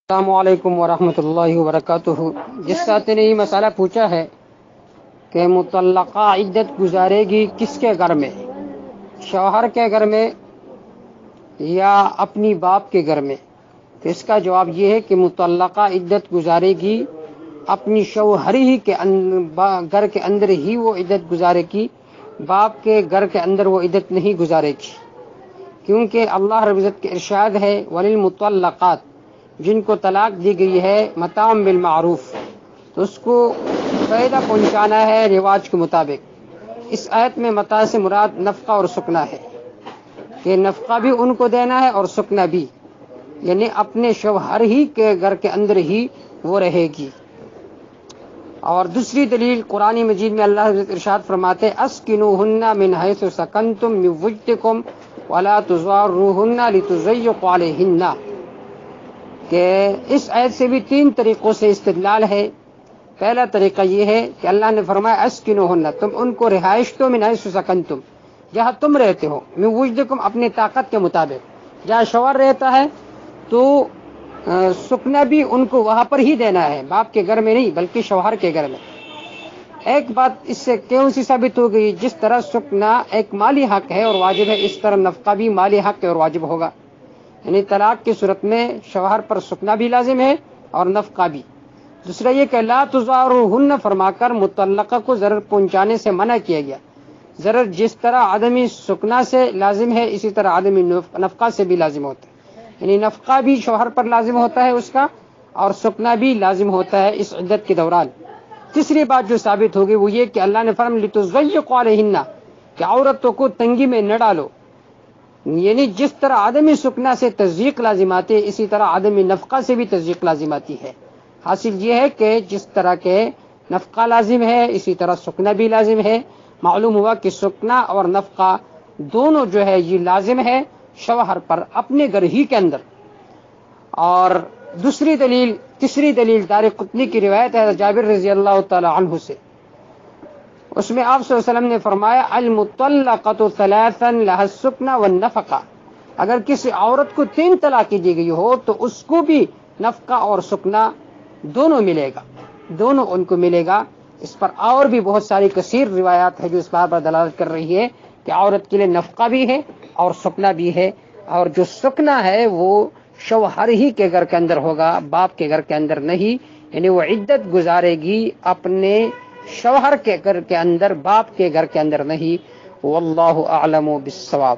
السلام علیکم ورحمۃ اللہ وبرکاتہ۔ جس ساتھ نے یہ مسئلہ پوچھا ہے کہ مطلقہ عدت گزارے گی کس کے گھر میں، شوہر کے گھر میں یا اپنی باپ کے گھر میں، تو اس کا جواب یہ ہے کہ مطلقہ عدت گزارے گی اپنی شوہر ہی کے گھر کے اندر ہی وہ عدت گزارے گی، باپ کے گھر کے اندر وہ عدت نہیں گزارے گی، کیونکہ اللہ رب العزت کے ارشاد ہے وَلِلْمُطَلَّقَاتِ، جن کو طلاق دی گئی ہے متاع بالمعروف، تو اس کو فائدہ پہنچانا ہے رواج کے مطابق۔ اس آیت میں متاع سے مراد نفقہ اور سکنا ہے، کہ نفقہ بھی ان کو دینا ہے اور سکنا بھی، یعنی اپنے شوہر ہی کے گھر کے اندر ہی وہ رہے گی۔ اور دوسری دلیل قرآن مجید میں اللہ ارشاد فرماتے اسکنوہن من حیث سکنتم من وجدکم ولا تضاروہن لتضیقوا علیہن، کہ اس آیت سے بھی تین طریقوں سے استدلال ہے۔ پہلا طریقہ یہ ہے کہ اللہ نے فرمایا اسکنوہن، تم ان کو رہائش دو من حیث سکنتم، جہاں تم رہتے ہو، من وجدکم اپنے طاقت کے مطابق، جہاں شوہر رہتا ہے تو سکنا بھی ان کو وہاں پر ہی دینا ہے، باپ کے گھر میں نہیں بلکہ شوہر کے گھر میں۔ ایک بات اس سے کیوں سی ثابت ہو گئی، جس طرح سکنا ایک مالی حق ہے اور واجب ہے، اس طرح نفقہ بھی مالی حق ہے اور واجب ہوگا، یعنی طلاق کی صورت میں شوہر پر سکنا بھی لازم ہے اور نفقہ بھی۔ دوسرا یہ کہ لا تضاروہن فرما کر مطلقہ کو ضرر پہنچانے سے منع کیا گیا۔ ضرر جس طرح عدمی سکنا سے لازم ہے اسی طرح عدمی نفقہ سے بھی لازم ہوتا ہے، یعنی نفقہ بھی شوہر پر لازم ہوتا ہے اس کا، اور سکنا بھی لازم ہوتا ہے اس عدت کے دوران۔ تیسری بات جو ثابت ہوگی وہ یہ کہ اللہ نے فرمایا لتضیقوا علیہن، کہ عورتوں کو تنگی میں نہ ڈالو، یعنی جس طرح عدم سکنا سے تضییق لازم آتی ہے اسی طرح عدم نفقہ سے بھی تضییق لازم آتی ہے۔ حاصل یہ ہے کہ جس طرح کے نفقہ لازم ہے اسی طرح سکنا بھی لازم ہے۔ معلوم ہوا کہ سکنا اور نفقہ دونوں جو ہے یہ لازم ہے شوہر پر اپنے گھر ہی کے اندر۔ اور تیسری دلیل دارقطنی کی روایت ہے جابر رضی اللہ تعالی عنہ سے، اس میں آپ صلی اللہ علیہ وسلم نے فرمایا المطلقۃ ثلاثا لها السکن والنفقہ، اگر کسی عورت کو 3 طلاقیں دی گئی ہو تو اس کو بھی نفقہ اور سکنا دونوں ملے گا، دونوں ان کو ملے گا۔ اس پر اور بھی بہت ساری کثیر روایات ہے جو اس بات پر دلالت کر رہی ہے کہ عورت کے لیے نفقہ بھی ہے اور سکنا بھی ہے، اور جو سکنا ہے وہ شوہر ہی کے گھر کے اندر ہوگا، باپ کے گھر کے اندر نہیں، یعنی وہ عدت گزارے گی اپنے شوہر کے گھر کے اندر، باپ کے گھر کے اندر نہیں۔ واللہ اعلم بالصواب۔